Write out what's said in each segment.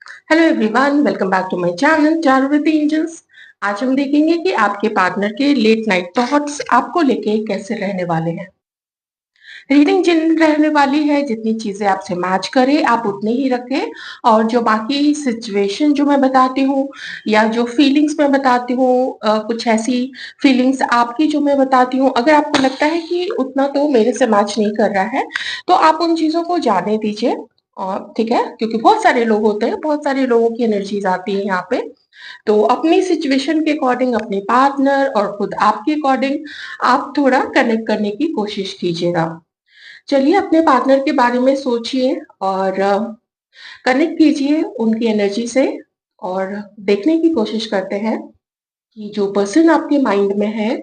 Hello everyone, welcome back to my channel tarot with angels. आज हम देखेंगे कि आपके पार्टनर के लेट नाइट थॉट्स आपको लेके कैसे रहने वाले हैं। रीडिंग जिन रहने वाली है, जितनी चीजें आपसे मैच करे आप उतने ही रखें, और जो बाकी सिचुएशन जो मैं बताती हूँ या जो फीलिंग्स मैं बताती हूँ, कुछ ऐसी फीलिंग्स आपकी जो मैं बताती हूँ, अगर आपको लगता है कि उतना तो मेरे से मैच नहीं कर रहा है तो आप उन चीजों को जाने दीजिए। और ठीक है, क्योंकि बहुत सारे लोग होते हैं, बहुत सारे लोगों की एनर्जीज आती है यहाँ पे। तो अपनी सिचुएशन के अकॉर्डिंग, अपने पार्टनर और खुद आपके अकॉर्डिंग आप थोड़ा कनेक्ट करने की कोशिश कीजिएगा। चलिए अपने पार्टनर के बारे में सोचिए और कनेक्ट कीजिए उनकी एनर्जी से, और देखने की कोशिश करते हैं कि जो पर्सन आपके माइंड में है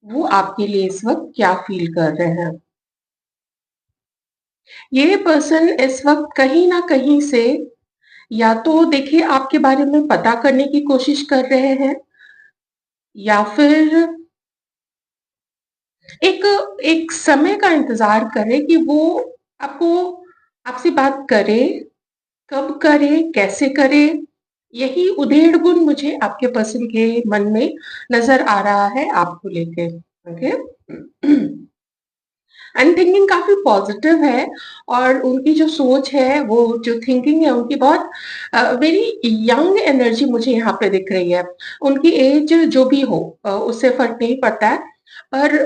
वो आपके लिए इस वक्त क्या फील कर रहे हैं। ये पर्सन इस वक्त कहीं ना कहीं से या तो देखिए आपके बारे में पता करने की कोशिश कर रहे हैं, या फिर एक एक समय का इंतजार करें कि वो आपको आपसे बात करे, कब करे, कैसे करे। यही उधेड़ बुन मुझे आपके पर्सन के मन में नजर आ रहा है आपको लेके। ओके। एंड थिंकिंग काफी पॉजिटिव है, और उनकी जो सोच है, वो जो थिंकिंग है उनकी बहुत वेरी यंग एनर्जी मुझे यहाँ पे दिख रही है। उनकी एज जो भी हो उससे फर्क नहीं पड़ता है, पर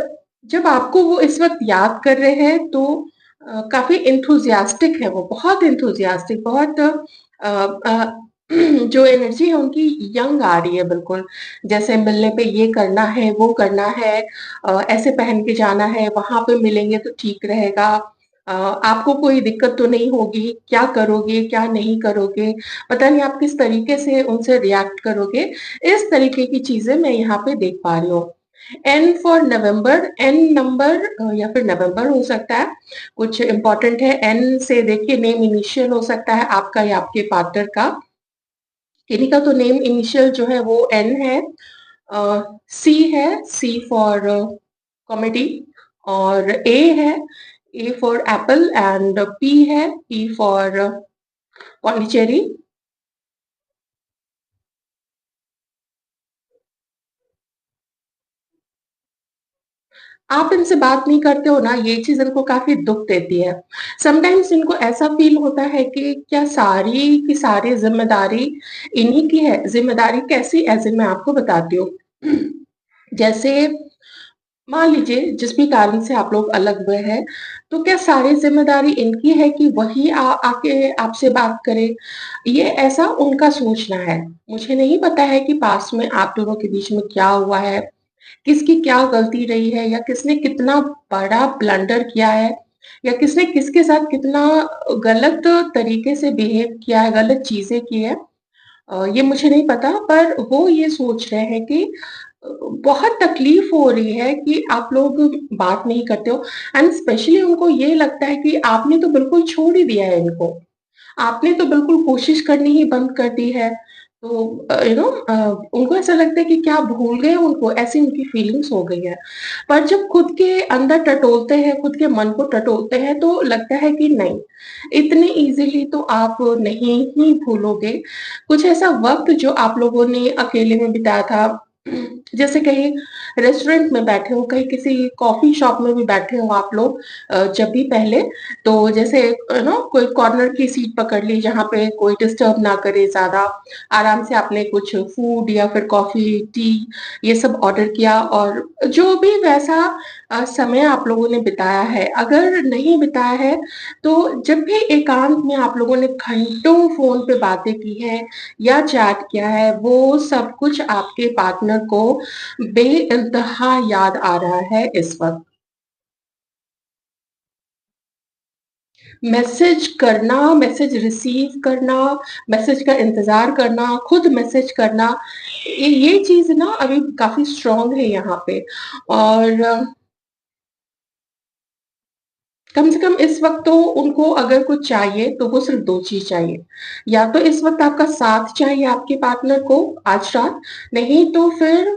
जब आपको वो इस वक्त याद कर रहे हैं तो काफी इंथुजियास्टिक है, वो बहुत इंथुजियास्टिक, बहुत जो एनर्जी है उनकी यंग आ रही है बिल्कुल। जैसे मिलने पे ये करना है, वो करना है, ऐसे पहन के जाना है, वहां पे मिलेंगे तो ठीक रहेगा, आपको कोई दिक्कत तो नहीं होगी, क्या करोगे क्या नहीं करोगे, पता नहीं आप किस तरीके से उनसे रिएक्ट करोगे। इस तरीके की चीजें मैं यहाँ पे देख पा रही हूँ। N for November, N number या फिर नवंबर हो सकता है, कुछ इंपॉर्टेंट है। एन से देखिए नेम इनिशियल हो सकता है आपका या आपके पार्टनर का। किन्हीं का तो नेम इनिशियल जो है वो एन है। सी है, सी फॉर कॉमेडी, और ए है, A for Apple, and P है, पी फॉर पॉन्डिचेरी। आप इनसे बात नहीं करते हो ना, ये चीज इनको काफी दुख देती है। समटाइम्स इनको ऐसा फील होता है कि क्या सारी की सारी जिम्मेदारी इन्हीं की है। जिम्मेदारी कैसी, ऐसे मैं आपको बताती हूँ। जैसे मान लीजिए जिस भी कारण से आप लोग अलग हुए हैं, तो क्या सारी जिम्मेदारी इनकी है कि वही आके आपसे बात करे? ये ऐसा उनका सोचना है। मुझे नहीं पता है कि पास्ट में आप दोनों के बीच में क्या हुआ है, किसकी क्या गलती रही है, या किसने कितना बड़ा ब्लंडर किया है, या किसने किसके साथ कितना गलत तरीके से बिहेव किया है, गलत चीजें की है। ये मुझे नहीं पता, पर वो ये सोच रहे हैं कि बहुत तकलीफ हो रही है कि आप लोग बात नहीं करते हो। एंड स्पेशली उनको ये लगता है कि आपने तो बिल्कुल छोड़ ही दिया है इनको, आपने तो बिल्कुल कोशिश करनी ही बंद कर दी है। तो उनको ऐसा लगता है कि क्या भूल गए उनको, ऐसी उनकी फीलिंग्स हो गई है। पर जब खुद के अंदर टटोलते हैं, खुद के मन को टटोलते हैं, तो लगता है कि नहीं, इतने इजीली तो आप नहीं ही भूलोगे। कुछ ऐसा वक्त जो आप लोगों ने अकेले में बिताया था, जैसे कहीं रेस्टोरेंट में बैठे हो, कहीं किसी कॉफी शॉप में भी बैठे हो आप लोग, जब भी पहले, तो जैसे कोई कॉर्नर की सीट पकड़ ली जहाँ पे कोई डिस्टर्ब ना करे ज्यादा, आराम से आपने कुछ फूड या फिर कॉफी, टी, ये सब ऑर्डर किया, और जो भी वैसा समय आप लोगों ने बिताया है, अगर नहीं बिताया है तो जब भी एकांत में आप लोगों ने घंटों फोन पे बातें की है या चैट किया है, वो सब कुछ आपके पार्टनर को बेइंतहा याद आ रहा है इस वक्त। मैसेज करना, मैसेज रिसीव करना, मैसेज का इंतजार करना, खुद मैसेज करना, ये चीज ना अभी काफी स्ट्रांग है यहाँ पे। और कम से कम इस वक्त तो उनको अगर कुछ चाहिए तो वो सिर्फ दो चीज चाहिए। या तो इस वक्त आपका साथ चाहिए आपके पार्टनर को आज रात, नहीं तो फिर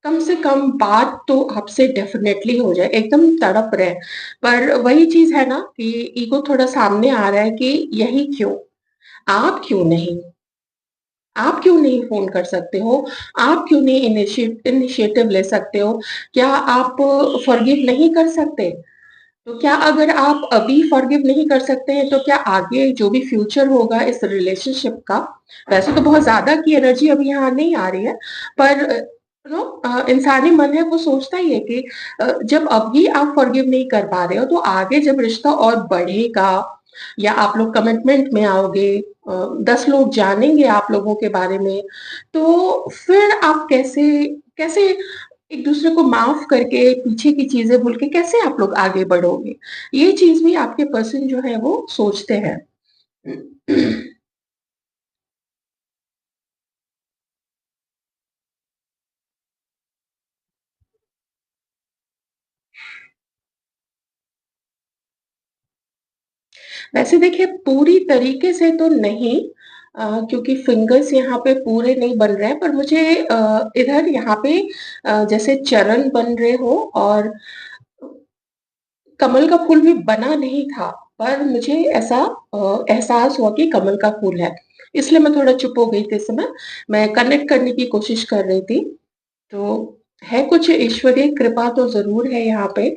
कम से कम बात तो आपसे डेफिनेटली हो जाए। एकदम तड़प रहे, पर वही चीज है ना कि ईगो थोड़ा सामने आ रहा है कि यही क्यों, आप क्यों नहीं। आप क्यों नहीं फ़ोन कर सकते हो? आप क्यों नहीं इनिशिएटिव ले सकते हो? क्या आप फॉरगिव नहीं कर सकते? तो क्या अगर आप अभी फॉरगिव नहीं कर सकते हैं, तो क्या आगे जो भी फ्यूचर होगा इस रिलेशनशिप का, वैसे तो बहुत ज़्यादा की एनर्जी अभी यहाँ नहीं आ रही है, पर इंसानी मन है वो सोचता ही है कि जब अभी आप फॉरगिव नहीं कर पा रहे हो, तो आगे जब रिश्ता और बढ़ेगा या आप लोग कमिटमेंट में आओगे, 10 लोग जानेंगे आप लोगों के बारे में, तो फिर आप कैसे कैसे एक दूसरे को माफ करके पीछे की चीजें भूल के कैसे आप लोग आगे बढ़ोगे? ये चीज भी आपके पर्सन जो है वो सोचते हैं। वैसे देखिए पूरी तरीके से तो नहीं, क्योंकि फिंगर्स यहाँ पे पूरे नहीं बन रहे हैं, पर मुझे इधर यहाँ पे जैसे चरण बन रहे हो, और कमल का फूल भी बना नहीं था, पर मुझे ऐसा एहसास हुआ कि कमल का फूल है। इसलिए मैं थोड़ा चुप हो गई थी इस समय। मैं कनेक्ट करने की कोशिश कर रही थी। तो है कुछ ईश्वरीय कृपा तो ज़रूर है यहाँ पे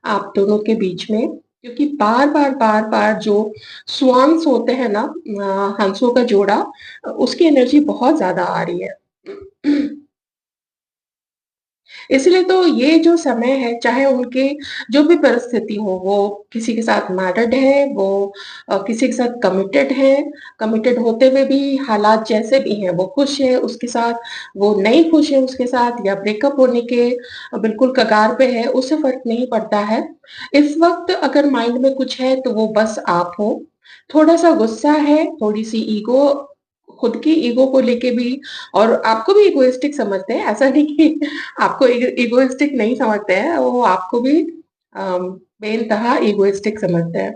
आप दोनों के बीच में, क्योंकि बार-बार, बार-बार जो स्वांस होते हैं ना, हंसों का जोड़ा, उसकी एनर्जी बहुत ज़्यादा आ रही है। इसलिए तो ये जो समय है, चाहे उनके जो भी परिस्थिति हो, वो किसी के साथ मैरिड है, वो किसी के साथ कमिटेड है, कमिटेड होते हुए भी हालात जैसे भी हैं, वो खुश है उसके साथ, वो नहीं खुश है उसके साथ, या ब्रेकअप होने के बिल्कुल कगार पे है, उससे फ़र्क नहीं पड़ता है। इस वक़्त अगर माइंड में कुछ है, तो वो बस आप हो। थोड़ा-सा गुस्सा है, थोड़ी-सी ईगो, खुद की ईगो को लेके भी, और आपको भी इगोइस्टिक समझते हैं, ऐसा नहीं कि आपको इगोइस्टिक नहीं समझते हैं, वो आपको भी बेइंतहा इगोइस्टिक समझते हैं।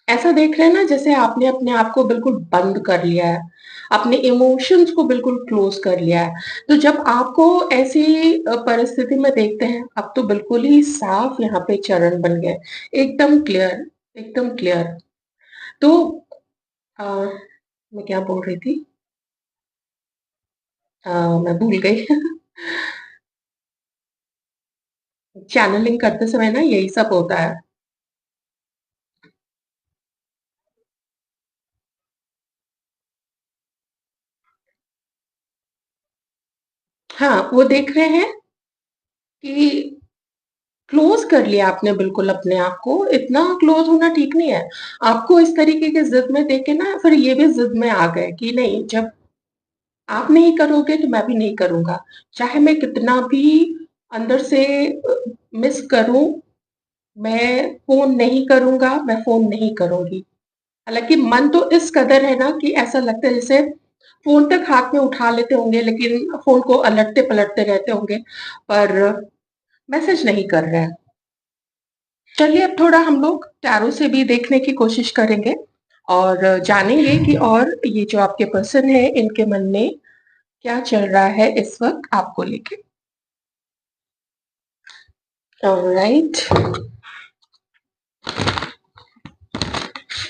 ऐसा देख रहे हैं ना जैसे आपने अपने आप को बिल्कुल बंद कर लिया है, अपने इमोशंस को बिल्कुल क्लोज़ कर लिया है। तो जब आपको ऐसी परिस्थिति में देखते हैं, अब तो बिल्कुल ही साफ यहाँ पे चरण बन गए, एकदम क्लियर, एकदम क्लियर। तो अ, मैं क्या बोल रही थी? मैं भूल गई। चैनलिंग करते समय ना यही सब होता है। हाँ, वो देख रहे हैं कि क्लोज़ कर लिया आपने बिल्कुल अपने आप को, इतना क्लोज़ होना ठीक नहीं है। आपको इस तरीके की ज़िद में देख के ना फिर ये भी ज़िद में आ गए कि नहीं, जब आप नहीं करोगे तो मैं भी नहीं करूँगा। चाहे मैं कितना भी अंदर से मिस करूँ, मैं फ़ोन नहीं करूँगा, मैं फ़ोन नहीं करूँगी। हालाँकि मन तो इस कदर है ना कि ऐसा लगता है जैसे फ़ोन तक हाथ में उठा लेते होंगे, लेकिन फ़ोन को अलटते-पलटते रहते होंगे, पर मैसेज नहीं कर रहे हैं। चलिए अब थोड़ा हम लोग टैरो से भी देखने की कोशिश करेंगे और जानेंगे कि और ये जो आपके पर्सन है इनके मन में क्या चल रहा है इस वक़्त आपको लेके। ऑलराइट,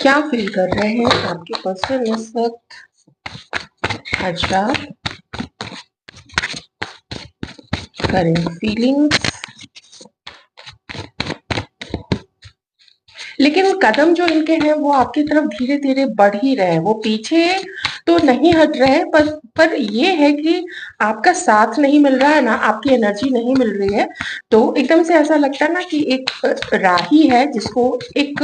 क्या फ़ील कर रहे हैं आपके पर्सन इस वक़्त? अच्छा, करेंट फीलिंग्स। लेकिन वो कदम जो इनके हैं वो आपकी तरफ धीरे-धीरे बढ़ ही रहे हैं, वो पीछे तो नहीं हट रहे हैं, पर ये है कि आपका साथ नहीं मिल रहा है ना, आपकी एनर्जी नहीं मिल रही है, तो एकदम से ऐसा लगता है ना कि एक राही है जिसको एक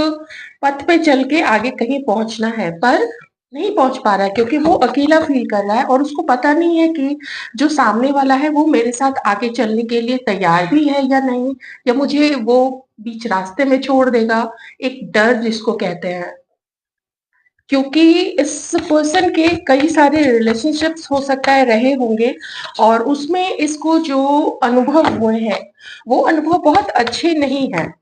पथ पे चल के आगे कहीं पहुँचना है, पर नहीं पहुँच पा रहा है क्योंकि वो अकेला फ़ील कर रहा है और उसको पता नहीं है कि जो सामने वाला है वो मेरे साथ आगे चलने के लिए तैयार भी है या नहीं, या मुझे वो बीच रास्ते में छोड़ देगा, एक डर जिसको कहते हैं। क्योंकि इस पर्सन के कई सारे रिलेशनशिप्स हो सकता है रहे होंगे, और उसमें इसको जो अनुभव हुए हैं, वो अनुभव बहुत अच्छे नहीं हैं,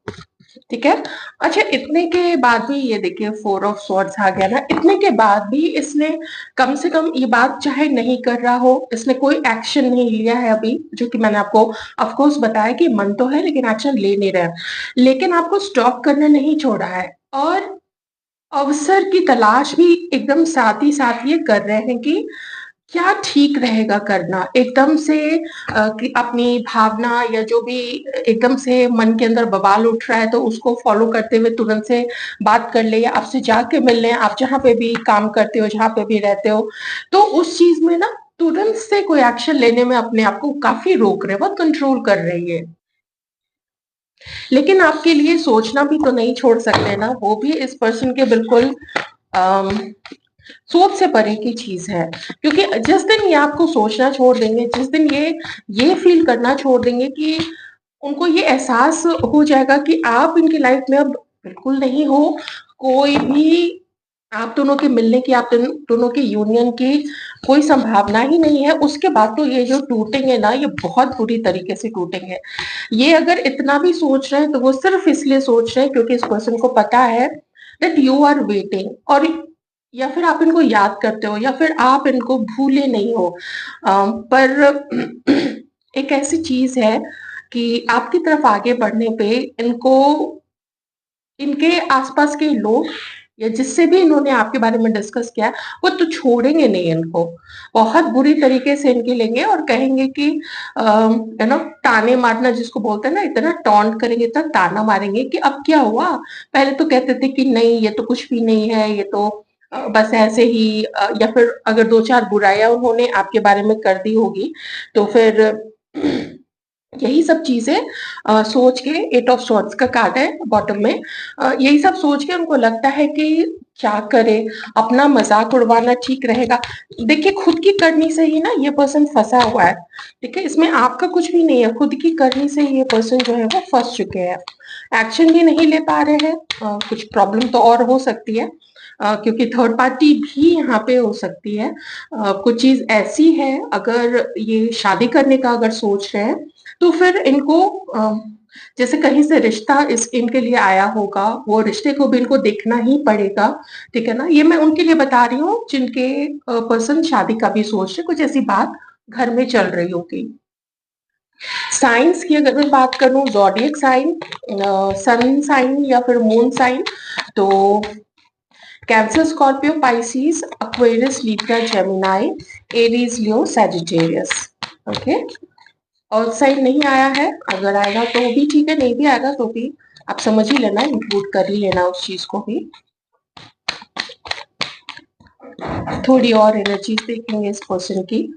ठीक है? अच्छा, इतने के बाद भी ये देखिए 4 ऑफ स्वॉर्ड्स आ गया ना, इतने के बाद भी इसने कम से कम ये बात चाहे नहीं कर रहा हो, इसने कोई एक्शन नहीं लिया है अभी, जो कि मैंने आपको ऑफ कोर्स बताया कि मन तो है लेकिन एक्शन ले नहीं रहा है। लेकिन आपको स्टॉप करना नहीं छोड़ा है, और अवसर की तलाश भी एकदम साथ ही साथ ये कर रहे हैं कि क्या ठीक रहेगा करना। एकदम से कि अपनी भावना या जो भी एकदम से मन के अंदर बवाल उठ रहा है तो उसको फॉलो करते हुए तुरंत से बात कर ले या आपसे जाके मिल लें, आप जहाँ पे भी काम करते हो, जहाँ पे भी रहते हो। तो उस चीज़ में ना तुरंत से कोई एक्शन लेने में अपने आप को काफ़ी रोक रहे हैं, बहुत कंट्रोल कर रही है। लेकिन आपके लिए सोचना भी तो नहीं छोड़ सकते ना, वो भी इस पर्सन के बिल्कुल अम, सोच से परे की चीज़ है। क्योंकि जिस दिन ये आपको सोचना छोड़ देंगे, जिस दिन ये फ़ील करना छोड़ देंगे कि उनको ये एहसास हो जाएगा कि आप इनकी लाइफ़ में अब बिल्कुल नहीं हो, कोई भी आप दोनों के मिलने की, आप दोनों के यूनियन की कोई संभावना ही नहीं है, उसके बाद तो ये जो टूटेंगे ना, ये बहुत बुरी तरीके से टूटेंगे। ये अगर इतना भी सोच रहे हैं, तो वो सिर्फ़ इसलिए सोच रहे हैं क्योंकि इस पर्सन को पता है दैट यू आर वेटिंग, और या फिर आप इनको याद करते हो या फिर आप इनको भूले नहीं हो। पर एक ऐसी चीज़ है कि आपकी तरफ आगे बढ़ने पे इनको इनके आस-पास के लोग या जिससे भी इन्होंने आपके बारे में डिस्कस किया, वो तो छोड़ेंगे नहीं इनको। बहुत बुरी तरीके से इनकी लेंगे और कहेंगे कि ताने मारना जिसको बोलते हैं ना, इतना टॉन्ट करेंगे, इतना ताना मारेंगे कि अब क्या हुआ? पहले तो कहते थे कि नहीं ये तो कुछ भी नहीं है, ये तो बस ऐसे ही या फिर अगर 2-4 बुराइयाँ उन्होंने आपके बारे में कर दी होगी, तो फिर यही सब चीज़ें सोच के एट ऑफ सॉर्ड्स का कार्ड है बॉटम में। यही सब सोच के उनको लगता है कि क्या करें, अपना मज़ाक उड़वाना ठीक रहेगा। देखिए खुद की करनी से ही ना ये पर्सन फँसा हुआ है, ठीक है? इसमें आपका कुछ भी नहीं है, खुद की करनी से ये पर्सन जो है वो फँस चुके हैं। एक्शन भी नहीं ले पा रहे हैं, कुछ प्रॉब्लम तो और हो सकती है, क्योंकि थर्ड पार्टी भी यहाँ पे हो सकती है। कुछ चीज़ ऐसी है, अगर ये शादी करने का अगर सोच रहे हैं, तो फिर इनको जैसे कहीं से रिश्ता इस इनके लिए आया होगा, वो रिश्ते को भी इनको देखना ही पड़ेगा, ठीक है ना? ये मैं उनके लिए बता रही हूँ जिनके पर्सन शादी का भी सोच रहे, कुछ ऐसी बात घर में चल रही होगी। साइन्स की अगर मैं बात करूँ, ज़ोडिएक साइन, सन साइन या फिर मून साइन, तो Cancer, Scorpio, Pisces, Aquarius, Libra, Gemini, Aries, Leo, Sagittarius. Okay, और साइन नहीं आया है, अगर आएगा तो भी ठीक है, नहीं भी आएगा तो भी आप समझ ही लेना, इंक्लूड कर ही लेना उस चीज को भी। थोड़ी और एनर्जीज देखेंगे इस पर्सन की।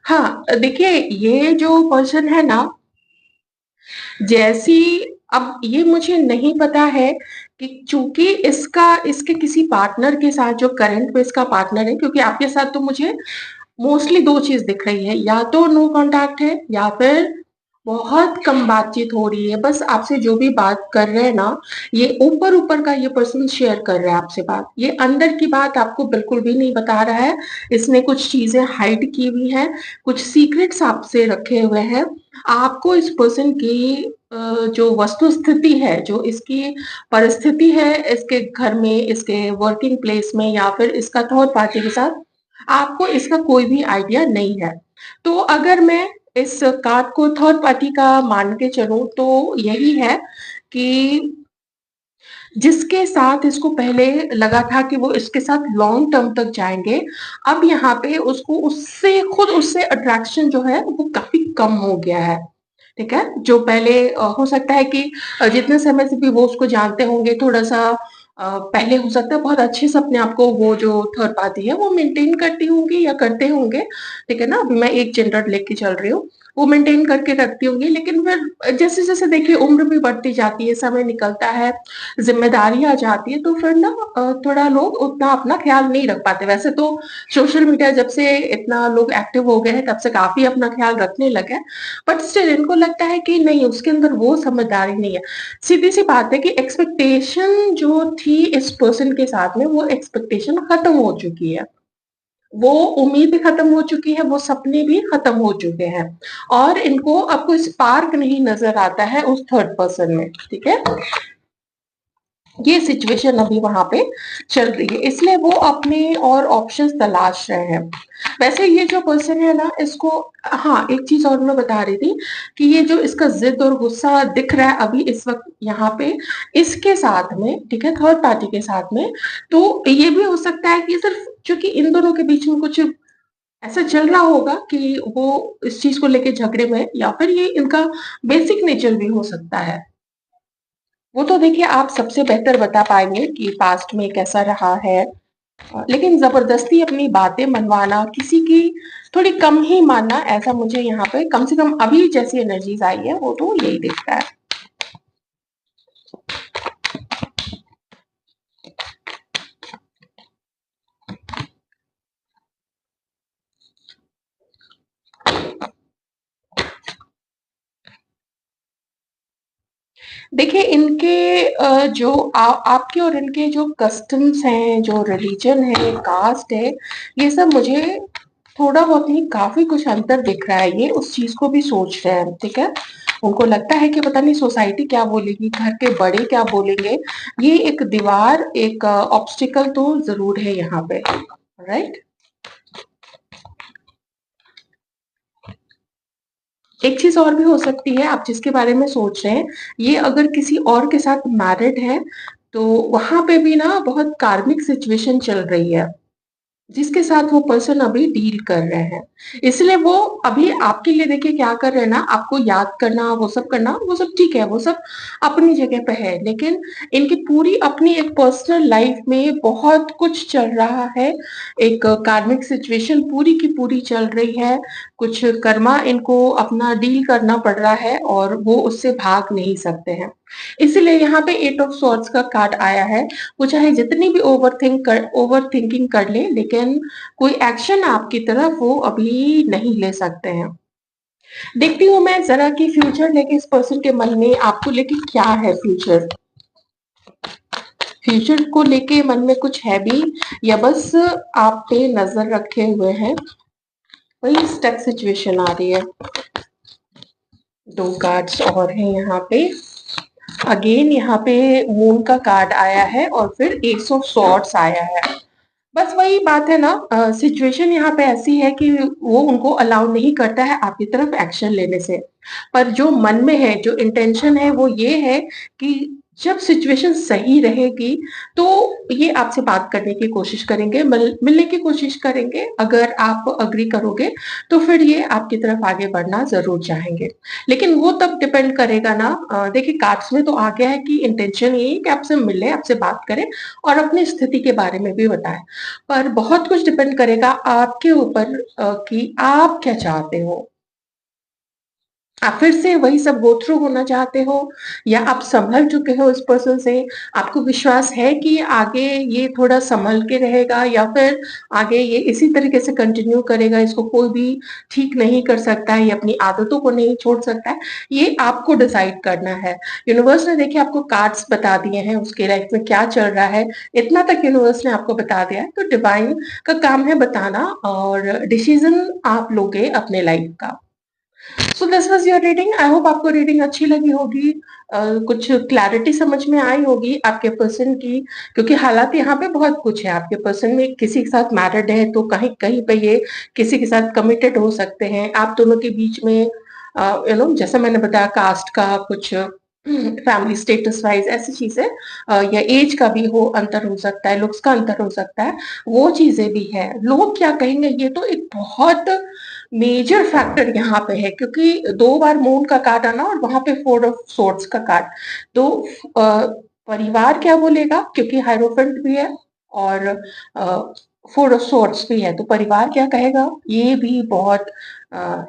हाँ, देखिए ये जो पर्सन है ना, जैसी अब ये मुझे नहीं पता है कि चूंकि इसका इसके किसी पार्टनर के साथ जो करंट में इसका पार्टनर है, क्योंकि आपके साथ तो मुझे मोस्टली 2 चीज़ दिख रही है, या तो नो कॉन्टैक्ट है या फिर बहुत कम बातचीत हो रही है। बस आपसे जो भी बात कर रहे हैं ना, ये ऊपर-ऊपर का ये पर्सन शेयर कर रहा है आपसे बात। ये अंदर की बात आपको बिल्कुल भी नहीं बता रहा है। इसने कुछ चीज़ें हाइड की हुई हैं, कुछ सीक्रेट्स आपसे रखे हुए हैं। आपको इस पर्सन की जो वस्तु स्थिति है, जो इसकी परिस्थिति है, इसके घर में, इसके वर्किंग प्लेस में या फिर इसका थर्ड पार्टी के साथ, आपको इसका कोई भी आइडिया नहीं है। तो अगर मैं इस कार्ड को थर्ड पार्टी का मान के चलूँ तो यही है कि जिसके साथ इसको पहले लगा था कि वो इसके साथ लॉन्ग टर्म तक जाएँगे, अब यहाँ पे उसको उससे अट्रैक्शन जो है वो काफ़ी कम हो गया है। ठीक है? जो पहले हो सकता है कि जितने समय से भी वो उसको जानते होंगे, थोड़ा-सा पहले हो सकता है बहुत अच्छे से अपने आप को वो जो थर्ड पार्टी है वो मेंटेन करती होंगी या करते होंगे, ठीक है ना? अभी मैं एक जेंडर लेके चल रही हूँ। वो मेंटेन करके रखती होंगी, लेकिन फिर जैसे-जैसे देखिए उम्र भी बढ़ती जाती है, समय निकलता है, ज़िम्मेदारी आ जाती है, तो फिर ना थोड़ा लोग उतना अपना ख़्याल नहीं रख पाते। वैसे तो सोशल मीडिया जब से इतना लोग एक्टिव हो गए हैं, तब से काफ़ी अपना ख़्याल रखने लगे हैं। बट स्टिल इनको लगता है कि नहीं, उसके अंदर वो समझदारी नहीं है। सीधी-सी बात है कि एक्सपेक्टेशन जो थी इस पर्सन के साथ में, वो एक्सपेक्टेशन खत्म हो चुकी है। वो उम्मीद भी खत्म हो चुकी है, वो सपने भी खत्म हो चुके हैं और इनको अब कोई स्पार्क नहीं नज़र आता है उस थर्ड पर्सन में, ठीक है? ये सिचुएशन अभी वहाँ पे चल रही है, इसलिए वो अपने और ऑप्शंस तलाश रहे हैं। वैसे ये जो पर्सन है ना, इसको हाँ, एक चीज़ और मैं बता रही थी कि ये जो इसका ज़िद और गुस्सा दिख रहा है अभी इस वक़्त यहाँ पे इसके साथ में, ठीक है, थर्ड पार्टी के साथ में, तो ये भी हो सकता है कि सिर्फ़ चूँकि इन दोनों के बीच में कुछ ऐसा चल रहा होगा कि वो इस चीज़ को लेके झगड़े में, या फिर ये इनका बेसिक नेचर भी हो सकता है। वो तो देखिए आप सबसे बेहतर बता पाएँगे कि पास्ट में कैसा रहा है। लेकिन ज़बरदस्ती अपनी बातें मनवाना, किसी की थोड़ी कम ही मानना, ऐसा मुझे यहाँ पे कम से कम अभी जैसी एनर्जीज़ आई है, वो तो यही दिख रहा है। देखिए इनके जो आपके और इनके जो कस्टम्स हैं, जो रिलीजन है, कास्ट है, ये सब मुझे थोड़ा बहुत नहीं काफ़ी कुछ अंतर दिख रहा है। ये उस चीज़ को भी सोच रहे हैं, ठीक है? उनको लगता है कि पता नहीं सोसाइटी क्या बोलेगी, घर के बड़े क्या बोलेंगे। ये एक दीवार, एक ऑब्स्टिकल तो ज़रूर है यहाँ पे, राइट? एक चीज़ और भी हो सकती है, आप जिसके बारे में सोच रहे हैं, ये अगर किसी और के साथ मैरिड है, तो वहाँ पे भी ना बहुत कार्मिक सिचुएशन चल रही है। जिसके साथ वो पर्सन अभी डील कर रहे हैं। इसलिए वो अभी आपके लिए देखिए क्या कर रहे हैं ना, आपको याद करना, वो सब करना, वो सब ठीक है, वो सब अपनी जगह पे है। लेकिन इनकी पूरी अपनी एक पर्सनल लाइफ में बहुत कुछ चल रहा है। एक कार्मिक सिचुएशन पूरी की पूरी चल रही है। कुछ कर्मा इनको अपना डील करना पड़ रहा है और वो उससे भाग नहीं सकते हैं। इसीलिए यहाँ पे 8 ऑफ सॉर्ड्स का कार्ड आया है। वो चाहे जितनी भी ओवरथिंकिंग कर ले, लेकिन कोई एक्शन आपकी तरफ वो अभी नहीं ले सकते हैं। देखती हूँ मैं ज़रा कि फ्यूचर लेके इस पर्सन के मन में आपको लेके क्या है फ्यूचर? फ्यूचर को लेके मन में कुछ है भी, या बस आप पे नज़र रखे हुए हैं? वही स्टक सिचुएशन आ रही है। 2 कार्ड्स और हैं यहाँ पे। अगेन यहाँ पे मून का कार्ड आया है और फिर एस ऑफ सॉर्ड्स आया है। बस वही बात है ना, सिचुएशन यहाँ पे ऐसी है कि वो उनको अलाउ नहीं करता है आपकी तरफ एक्शन लेने से। पर जो मन में है, जो इंटेंशन है वो ये है कि जब सिचुएशन सही रहेगी, तो ये आपसे बात करने की कोशिश करेंगे, मिलने की कोशिश करेंगे। अगर आप एग्री करोगे, तो फिर ये आपकी तरफ आगे बढ़ना ज़रूर चाहेंगे। लेकिन वो तब डिपेंड करेगा ना, देखिए कार्ड्स में तो आ गया है कि इंटेंशन यही है कि आपसे मिले, आपसे बात करें और अपनी स्थिति के बारे में भी बताएँ। पर बहुत कुछ डिपेंड करेगा आपके ऊपर कि आप क्या चाहते हो। आप फिर से वही सब गो थ्रू होना चाहते हो, या आप संभल चुके हो इस पर्सन से, आपको विश्वास है कि आगे ये थोड़ा संभल के रहेगा, या फिर आगे ये इसी तरीके से कंटिन्यू करेगा, इसको कोई भी ठीक नहीं कर सकता है, ये अपनी आदतों को नहीं छोड़ सकता है, ये आपको डिसाइड करना है। यूनिवर्स ने देखिए आपको कार्ड्स बता दिए हैं, उसके लाइफ में क्या चल रहा है, इतना तक यूनिवर्स ने आपको बता दिया है, तो डिवाइन का काम है बताना, और डिसीज़न आप लोगे अपने लाइफ का। So this was your reading. I hope आपको रीडिंग अच्छी लगी होगी। कुछ क्लैरिटी समझ में आई होगी आपके पर्सन की, क्योंकि हालात यहाँ पे बहुत कुछ है। आपके पर्सन में किसी के साथ मैरिड है, तो कहीं-कहीं पे ये किसी के साथ कमिटेड हो सकते हैं। आप दोनों के बीच में जैसा मैंने बताया कास्ट का कुछ फैमिली स्टेटस वाइज़ ऐसी चीज़ें, या एज का भी हो अंतर हो सकता है, लुक्स का अंतर हो सकता है, वो चीज़ें भी हैं। लोग क्या कहेंगे, ये तो एक बहुत मेजर फैक्टर यहाँ पे है, क्योंकि 2 बार मून का कार्ड आना और वहाँ पे 4 ऑफ सोर्ड्स का कार्ड। तो परिवार क्या बोलेगा, क्योंकि हायरोफेंट भी है और 4 ऑफ सोर्ड्स भी है, तो परिवार क्या कहेगा, ये भी बहुत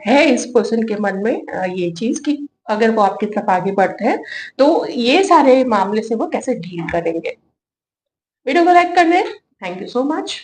है इस पर्सन के मन में, ये चीज़ कि अगर वो आपकी तरफ आगे बढ़ते हैं, तो ये सारे मामले से वो कैसे डील करेंगे। वीडियो को लाइक कर दें। Thank you so much.